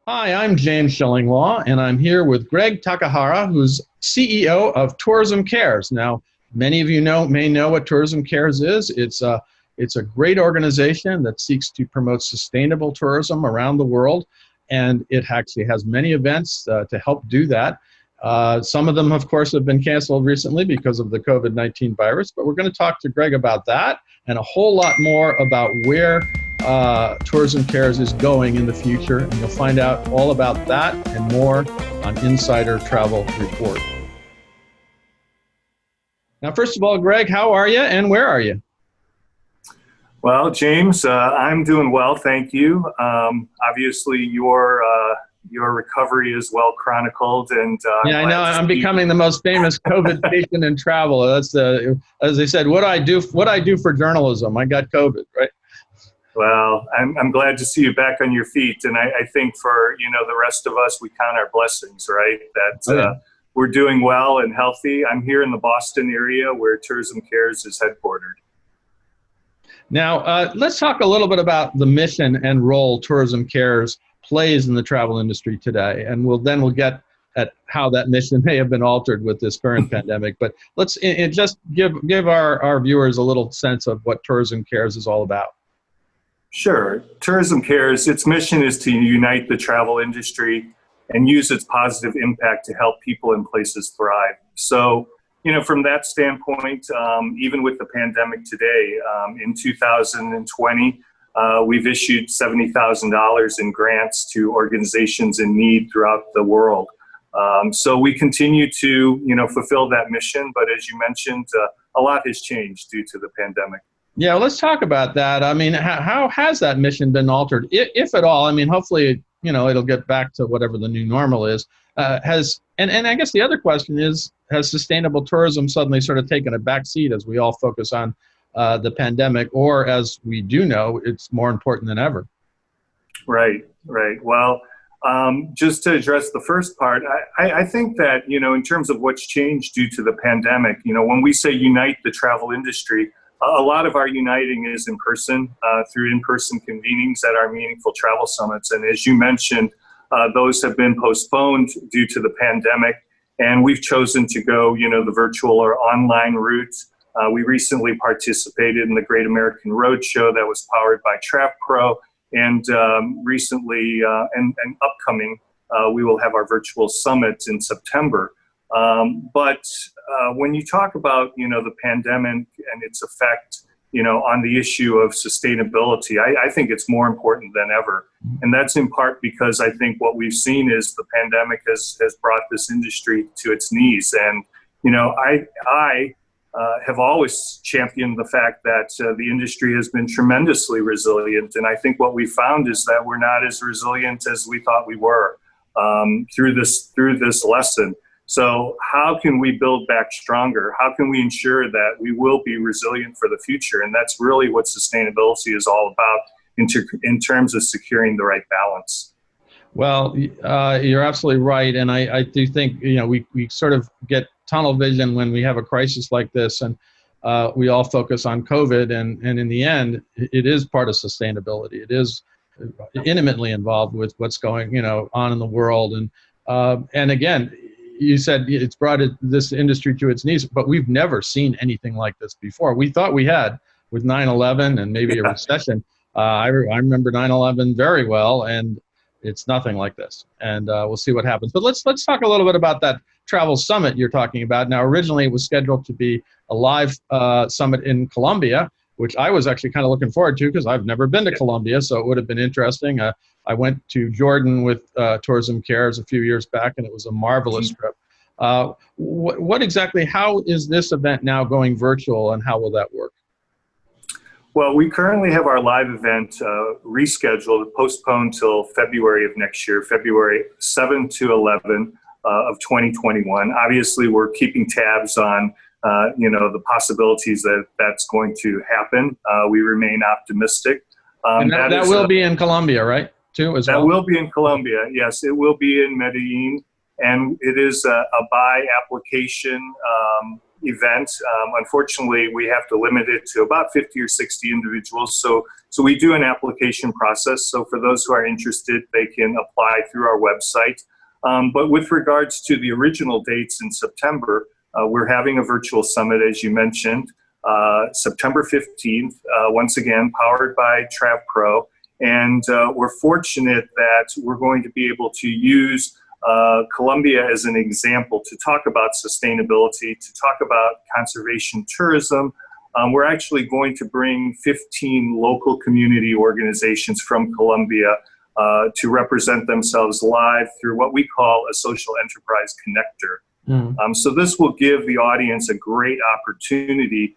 Hi, I'm James Shillinglaw, and I'm here with Greg Takahara, who's CEO of Tourism Cares. Now, many of you may know what Tourism Cares is. It's a great organization that seeks to promote sustainable tourism around the world, and it actually has many events to help do that. Some of them, of course, have been canceled recently because of the COVID-19 virus, but we're going to talk to Greg about that and a whole lot more about where Tourism Cares is going in the future, and you'll find out all about that and more on Insider Travel Report. Now, first of all, Greg, how are you and where are you? Well, James, I'm doing well, thank you. Obviously, your recovery is well chronicled, and yeah, I know I'm becoming the most famous COVID patient in travel. That's as they said, what I do for journalism. I got COVID, right? Well, I'm glad to see you back on your feet, and I think for the rest of us, we count our blessings, right? That we're doing well and healthy. I'm here in the Boston area where Tourism Cares is headquartered. Now, let's talk a little bit about the mission and role Tourism Cares plays in the travel industry today, and we'll get at how that mission may have been altered with this current pandemic. But let's just give our viewers a little sense of what Tourism Cares is all about. Sure. Tourism Cares, its mission is to unite the travel industry and use its positive impact to help people and places thrive. So, from that standpoint, even with the pandemic today, in 2020, we've issued $70,000 in grants to organizations in need throughout the world. So we continue to, fulfill that mission. But as you mentioned, a lot has changed due to the pandemic. Yeah, let's talk about that. I mean, how has that mission been altered, if at all? I mean, hopefully, it'll get back to whatever the new normal is. And I guess the other question is, has sustainable tourism suddenly sort of taken a back seat as we all focus on the pandemic, or as we do know, it's more important than ever? Right. Well, just to address the first part, I think that, in terms of what's changed due to the pandemic, when we say unite the travel industry, a lot of our uniting is in person, through in-person convenings at our meaningful travel summits. And as you mentioned, those have been postponed due to the pandemic, and we've chosen to go, the virtual or online route. We recently participated in the Great American Roadshow that was powered by TravPro, and recently and upcoming, we will have our virtual summit in September. But when you talk about, the pandemic and its effect, on the issue of sustainability, I think it's more important than ever. And that's in part because I think what we've seen is the pandemic has brought this industry to its knees. And, I have always championed the fact that the industry has been tremendously resilient. And I think what we found is that we're not as resilient as we thought we were through this lesson. So how can we build back stronger? How can we ensure that we will be resilient for the future? And that's really what sustainability is all about in terms of securing the right balance. Well, you're absolutely right. And I do think, we sort of get tunnel vision when we have a crisis like this, and we all focus on COVID. And in the end, it is part of sustainability. It is intimately involved with what's going, on in the world. And again, you said it's brought this industry to its knees, but we've never seen anything like this before. We thought we had with 9/11 and maybe a recession. I remember 9/11 very well, and it's nothing like this. And we'll see what happens. But let's talk a little bit about that travel summit you're talking about. Now, originally it was scheduled to be a live summit in Colombia, which I was actually kind of looking forward to because I've never been to Colombia, so it would have been interesting. I went to Jordan with Tourism Cares a few years back, and it was a marvelous trip. What exactly, how is this event now going virtual, and how will that work? Well, we currently have our live event rescheduled, postponed till February of next year, February 7 to 11 of 2021. Obviously, we're keeping tabs on the possibilities that that's going to happen. We remain optimistic. And that will be in Colombia, right? That will be in Colombia, yes. It will be in Medellin, and it is a by application event. Unfortunately, we have to limit it to about 50 or 60 individuals. So we do an application process. So for those who are interested, they can apply through our website. But with regards to the original dates in September, we're having a virtual summit, as you mentioned, September 15th, once again, powered by TravPro. And we're fortunate that we're going to be able to use Colombia as an example to talk about sustainability, to talk about conservation tourism. We're actually going to bring 15 local community organizations from Colombia to represent themselves live through what we call a social enterprise connector. So this will give the audience a great opportunity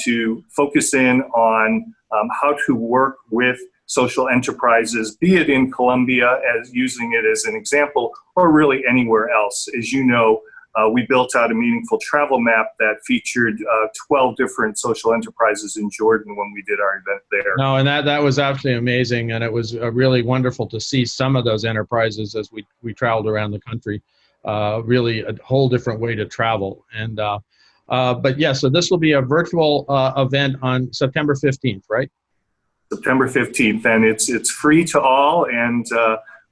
to focus in on how to work with social enterprises, be it in Colombia, as using it as an example, or really anywhere else. As you know, we built out a meaningful travel map that featured 12 different social enterprises in Jordan when we did our event there. No, and that was absolutely amazing, and it was really wonderful to see some of those enterprises as we traveled around the country. Really a whole different way to travel. And but yeah, so this will be a virtual event on September 15th, right? September 15th, and it's free to all, and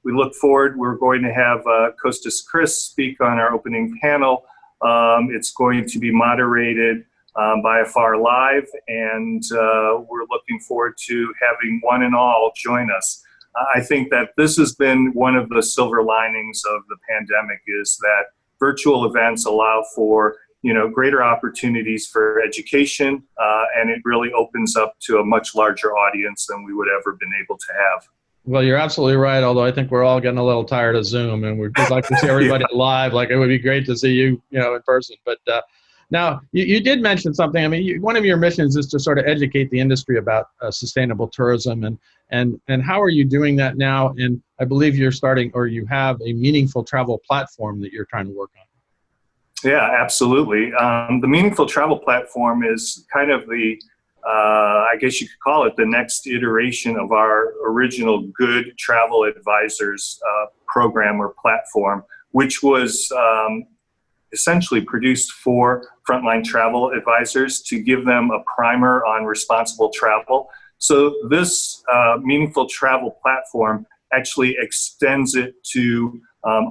we look forward. We're going to have Costas Chris speak on our opening panel. It's going to be moderated by Afar Live, and we're looking forward to having one and all join us. I think that this has been one of the silver linings of the pandemic, is that virtual events allow for greater opportunities for education, and it really opens up to a much larger audience than we would ever been able to have. Well, you're absolutely right, although I think we're all getting a little tired of Zoom, and we'd like to see everybody live. Like, it would be great to see you, in person. But now, you did mention something. I mean, one of your missions is to sort of educate the industry about sustainable tourism, and how are you doing that now? And I believe you're starting, or you have a meaningful travel platform that you're trying to work on. Yeah, absolutely. The Meaningful Travel Platform is kind of the, I guess you could call it the next iteration of our original Good Travel Advisors program or platform, which was essentially produced for frontline travel advisors to give them a primer on responsible travel. So this Meaningful Travel Platform actually extends it to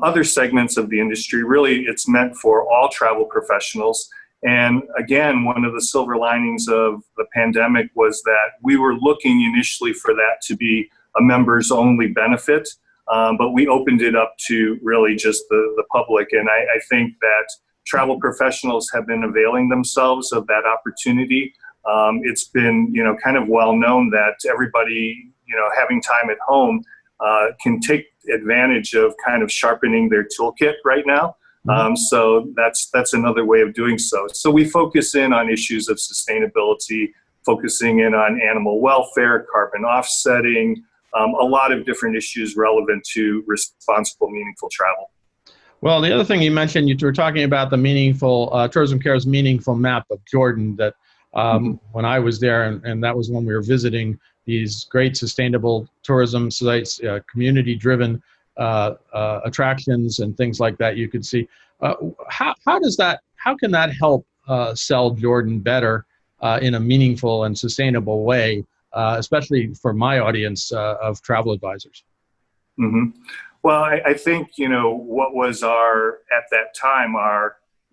other segments of the industry. Really, it's meant for all travel professionals. And again, one of the silver linings of the pandemic was that we were looking initially for that to be a members only benefit, but we opened it up to really just the public. And I think that travel professionals have been availing themselves of that opportunity. It's been, kind of well known that everybody, having time at home can take advantage of kind of sharpening their toolkit right now. So that's another way of doing so. So we focus in on issues of sustainability, focusing in on animal welfare, carbon offsetting, a lot of different issues relevant to responsible, meaningful travel. Well, the other thing you mentioned, you were talking about the meaningful, Tourism Care's meaningful map of Jordan that when I was there, and that was when we were visiting these great sustainable tourism sites, community-driven attractions and things like that you could see. How can that help sell Jordan better in a meaningful and sustainable way, especially for my audience of travel advisors? Well, I think, what was at that time,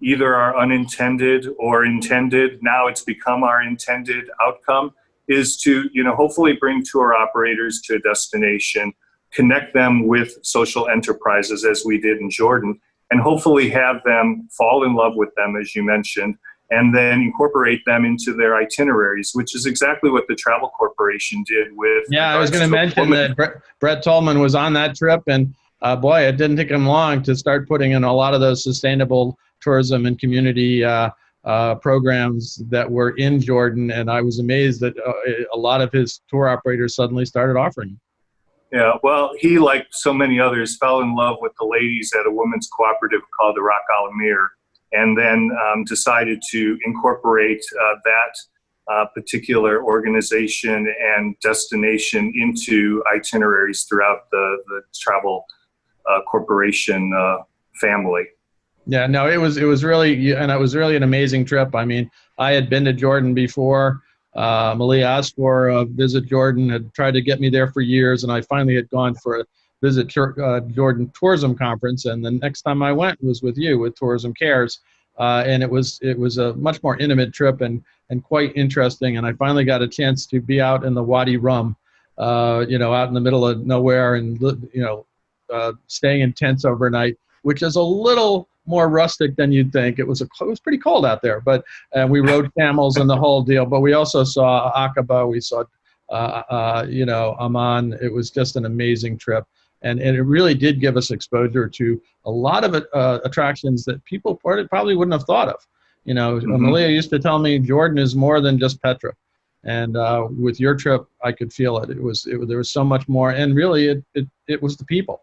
either our unintended or intended, now it's become our intended outcome, is to, hopefully bring tour operators to a destination, connect them with social enterprises as we did in Jordan, and hopefully have them fall in love with them, as you mentioned, and then incorporate them into their itineraries, which is exactly what the Travel Corporation did with. Yeah, I was going to mention that Brett Tolman was on that trip, and boy, it didn't take him long to start putting in a lot of those sustainable tourism and community programs that were in Jordan, and I was amazed that a lot of his tour operators suddenly started offering. Yeah, well, he, like so many others, fell in love with the ladies at a women's cooperative called the Rock Al Amir, and then decided to incorporate that particular organization and destination into itineraries throughout the Travel Corporation family. Yeah, no, it was really, and it was really an amazing trip. I mean, I had been to Jordan before. Malia asked for a visit Jordan, had tried to get me there for years, and I finally had gone for a visit Jordan Tourism Conference. And the next time I went was with you, with Tourism Cares, and it was a much more intimate trip and quite interesting. And I finally got a chance to be out in the Wadi Rum, out in the middle of nowhere, and staying in tents overnight, which is a little more rustic than you'd think. It was pretty cold out there, but we rode camels and the whole deal. But we also saw Aqaba, we saw Amman. It was just an amazing trip, and it really did give us exposure to a lot of attractions that people probably wouldn't have thought of. Malia used to tell me Jordan is more than just Petra, and with your trip, I could feel it. There was so much more, and really, it was the people.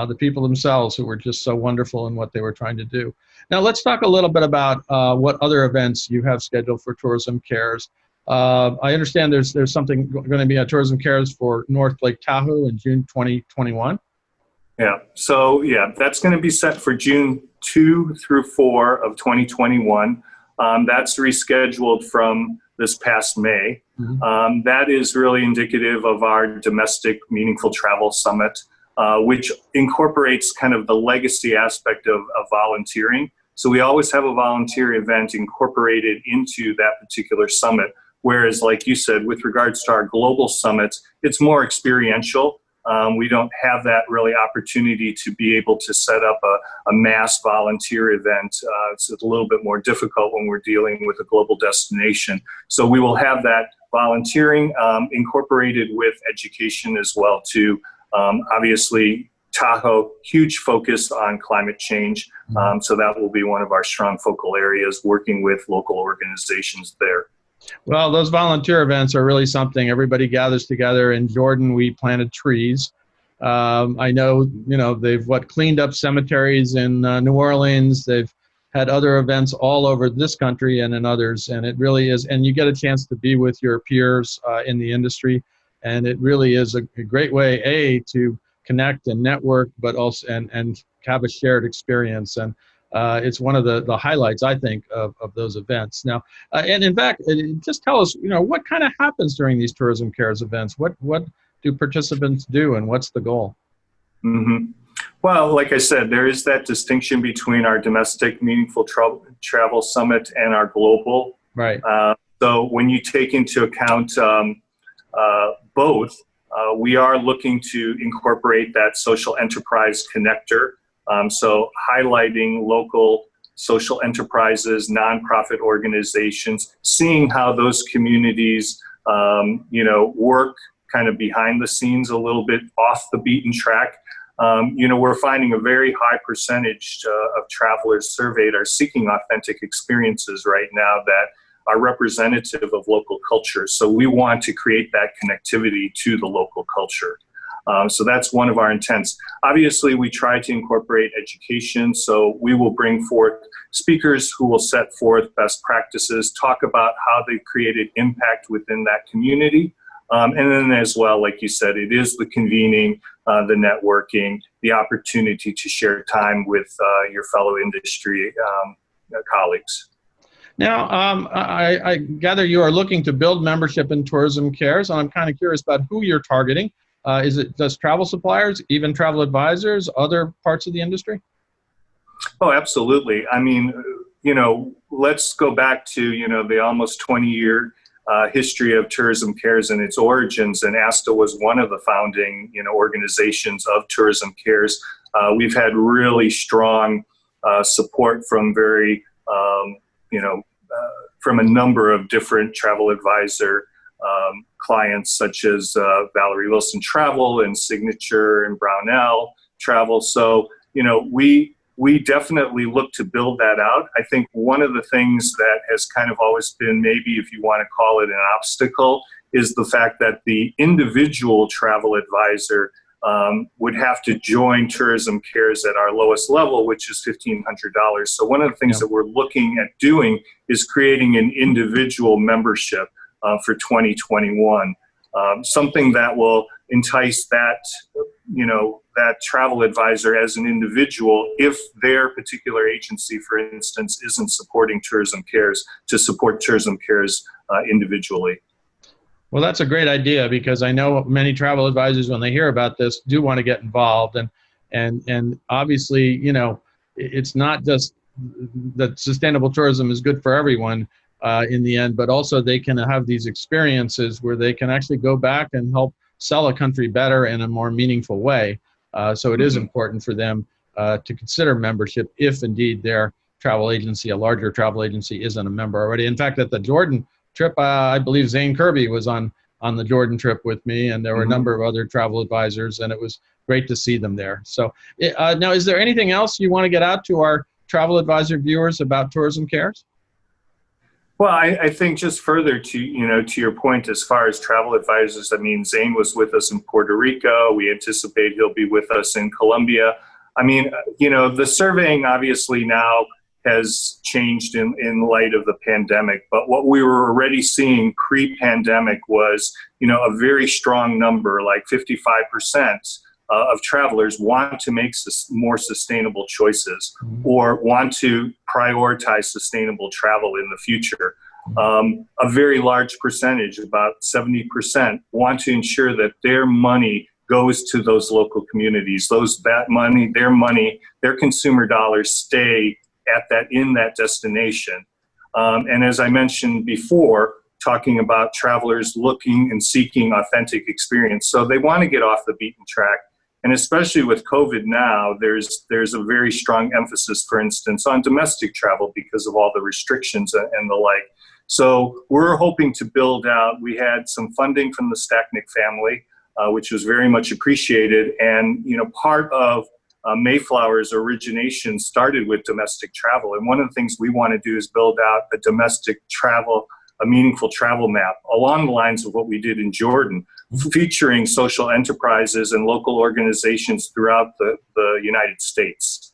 The people themselves who were just so wonderful in what they were trying to do. Now, let's talk a little bit about what other events you have scheduled for Tourism Cares. I understand there's something going to be at Tourism Cares for North Lake Tahoe in June 2021. Yeah, so that's going to be set for June 2 through 4 of 2021. That's rescheduled from this past May. Mm-hmm. That is really indicative of our domestic Meaningful Travel Summit, which incorporates kind of the legacy aspect of volunteering. So we always have a volunteer event incorporated into that particular summit. Whereas, like you said, with regards to our global summits, it's more experiential. We don't have that really opportunity to be able to set up a mass volunteer event. It's a little bit more difficult when we're dealing with a global destination. So we will have that volunteering incorporated with education as well too. Obviously, Tahoe, huge focus on climate change. So that will be one of our strong focal areas, working with local organizations there. Well, those volunteer events are really something. Everybody gathers together. In Jordan, we planted trees. I know, they've cleaned up cemeteries in New Orleans. They've had other events all over this country and in others. And it really is. And you get a chance to be with your peers in the industry. And it really is a great way, to connect and network, but also and have a shared experience. And it's one of the highlights, I think, of those events. Now, and in fact, just tell us, what kind of happens during these Tourism Cares events? What do participants do, and what's the goal? Mm-hmm. Well, like I said, there is that distinction between our domestic Meaningful Travel Summit and our global. Right. So when you take into account both, we are looking to incorporate that social enterprise connector. So highlighting local social enterprises, nonprofit organizations, seeing how those communities, work kind of behind the scenes, a little bit off the beaten track. We're finding a very high percentage of travelers surveyed are seeking authentic experiences right now that are representative of local culture. So we want to create that connectivity to the local culture. So that's one of our intents. Obviously, we try to incorporate education. So we will bring forth speakers who will set forth best practices, talk about how they've created impact within that community. And then as well, like you said, it is the convening, the networking, the opportunity to share time with your fellow industry colleagues. Now, I gather you are looking to build membership in Tourism Cares, and I'm kind of curious about who you're targeting. Is it just travel suppliers, even travel advisors, other parts of the industry? Oh, absolutely. I mean, let's go back to, the almost 20-year history of Tourism Cares and its origins, and ASTA was one of the founding, organizations of Tourism Cares. We've had really strong support from from a number of different travel advisor clients, such as Valerie Wilson Travel and Signature and Brownell Travel. So, we definitely look to build that out. I think one of the things that has kind of always been, maybe if you want to call it an obstacle, is the fact that the individual travel advisor would have to join Tourism Cares at our lowest level, which is $1,500. So one of the things that we're looking at doing is creating an individual membership for 2021, something that will entice that, that travel advisor as an individual if their particular agency, for instance, isn't supporting Tourism Cares, to support Tourism Cares individually. Well, that's a great idea, because I know many travel advisors, when they hear about this, do want to get involved. And obviously, you know, it's not just that sustainable tourism is good for everyone in the end, but also they can have these experiences where they can actually go back and help sell a country better in a more meaningful way. So it is important for them to consider membership if indeed their travel agency, a larger travel agency, isn't a member already. In fact, at the Jordan trip, I believe Zane Kirby was on the Jordan trip with me, and there were a number of other travel advisors, and it was great to see them there. So now, is there anything else you want to get out to our travel advisor viewers about Tourism Cares? Well, I think just further to your point, as far as travel advisors, I mean, Zane was with us in Puerto Rico. We anticipate he'll be with us in Colombia. I mean, the surveying obviously now has changed in light of the pandemic, but what we were already seeing pre-pandemic was, a very strong number, like 55%. Of travelers want to make more sustainable choices or want to prioritize sustainable travel in the future. A very large percentage, about 70%, want to ensure that their money goes to those local communities. Their consumer dollars stay in that destination. And as I mentioned before, talking about travelers looking and seeking authentic experience. So they want to get off the beaten track. And especially with COVID now, there's a very strong emphasis, for instance, on domestic travel because of all the restrictions and the like. So we're hoping to build out. We had some funding from the Stacknick family, which was very much appreciated. And, part of Mayflower's origination started with domestic travel. And one of the things we want to do is build out a meaningful travel map along the lines of what we did in Jordan, featuring social enterprises and local organizations throughout the United States.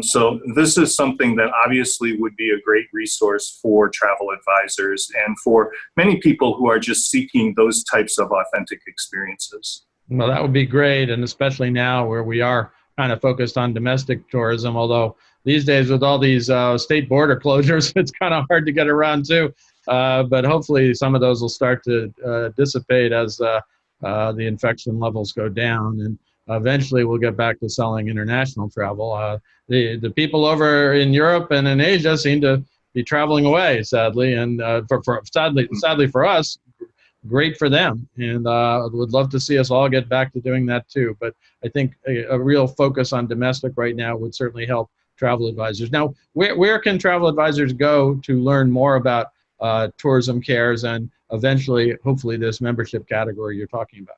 So this is something that obviously would be a great resource for travel advisors and for many people who are just seeking those types of authentic experiences. Well, that would be great, and especially now where we are kind of focused on domestic tourism, although these days with all these state border closures, it's kind of hard to get around too. But hopefully some of those will start to dissipate as the infection levels go down, and eventually we'll get back to selling international travel. The people over in Europe and in Asia seem to be traveling away, sadly, and sadly for us, great for them. And would love to see us all get back to doing that too. But I think a real focus on domestic right now would certainly help travel advisors. Now, where can travel advisors go to learn more about Tourism Cares and eventually, hopefully, this membership category you're talking about?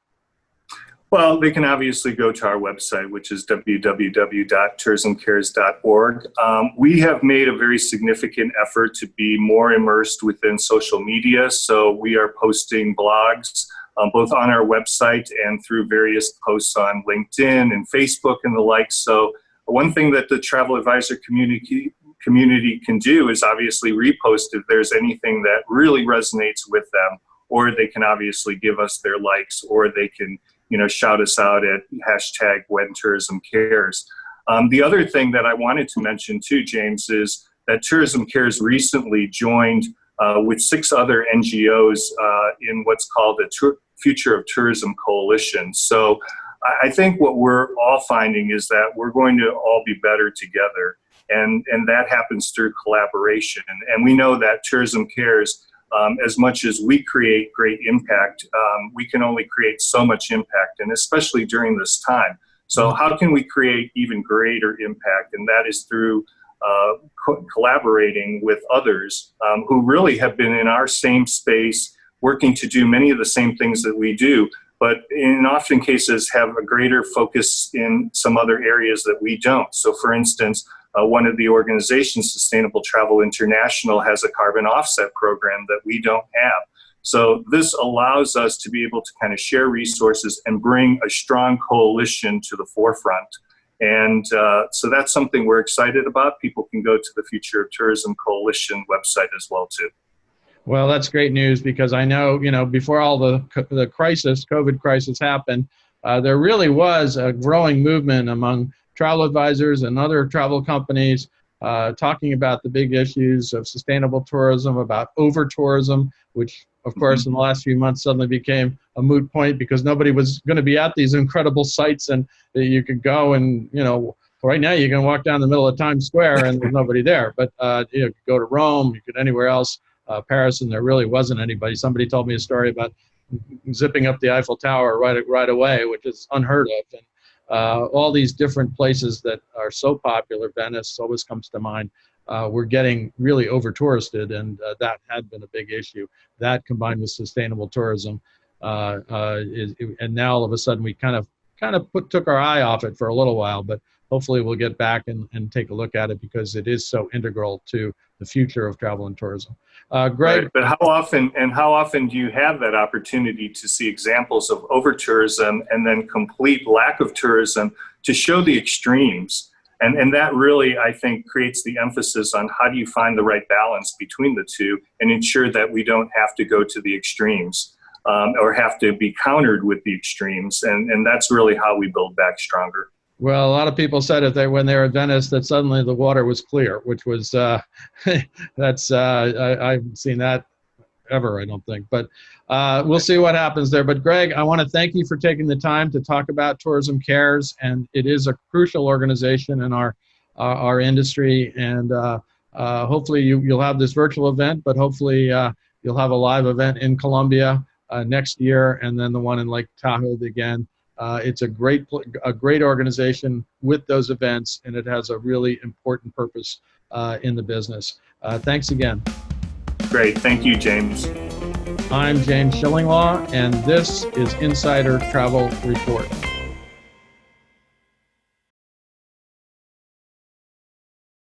Well, they can obviously go to our website, which is www.tourismcares.org. We have made a very significant effort to be more immersed within social media. So we are posting blogs both on our website and through various posts on LinkedIn and Facebook and the like. So one thing that the travel advisor community can do is obviously repost if there's anything that really resonates with them, or they can obviously give us their likes, or they can shout us out at #WhenTourismCares. The other thing that I wanted to mention too, James, is that Tourism Cares recently joined with 6 other NGOs in what's called the Future of Tourism Coalition. So I think what we're all finding is that we're going to all be better together. And that happens through collaboration. And we know that Tourism Cares, as much as we create great impact, we can only create so much impact, and especially during this time. So how can we create even greater impact? And that is through collaborating with others who really have been in our same space, working to do many of the same things that we do, but in often cases have a greater focus in some other areas that we don't. So for instance, one of the organizations, Sustainable Travel International, has a carbon offset program that we don't have. So this allows us to be able to kind of share resources and bring a strong coalition to the forefront. And so that's something we're excited about. People can go to the Future of Tourism Coalition website as well too. Well, that's great news, because I know, before all the COVID crisis happened, there really was a growing movement among travel advisors and other travel companies talking about the big issues of sustainable tourism, about over-tourism, which, of course, in the last few months suddenly became a moot point because nobody was going to be at these incredible sites, and you could go and, right now you can walk down the middle of Times Square and there's nobody there. But you could go to Rome, you could anywhere else, Paris, and there really wasn't anybody. Somebody told me a story about zipping up the Eiffel Tower right away, which is unheard of. And all these different places that are so popular, Venice always comes to mind, we're getting really over-touristed, and that had been a big issue. That combined with sustainable tourism, and now all of a sudden we kind of took our eye off it for a little while, but hopefully we'll get back and take a look at it because it is so integral to the future of travel and tourism. Greg? Right, but how often do you have that opportunity to see examples of over-tourism and then complete lack of tourism to show the extremes? And that really, I think, creates the emphasis on how do you find the right balance between the two and ensure that we don't have to go to the extremes or have to be countered with the extremes. And that's really how we build back stronger. Well, a lot of people said when they were in Venice that suddenly the water was clear, which was, I haven't seen that ever, I don't think. But we'll see what happens there. But Greg, I want to thank you for taking the time to talk about Tourism Cares, and it is a crucial organization in our industry. And hopefully you'll have this virtual event, but hopefully you'll have a live event in Colombia next year, and then the one in Lake Tahoe again. It's a great organization with those events, and it has a really important purpose in the business. Thanks again. Great. Thank you, James. I'm James Shillinglaw, and this is Insider Travel Report.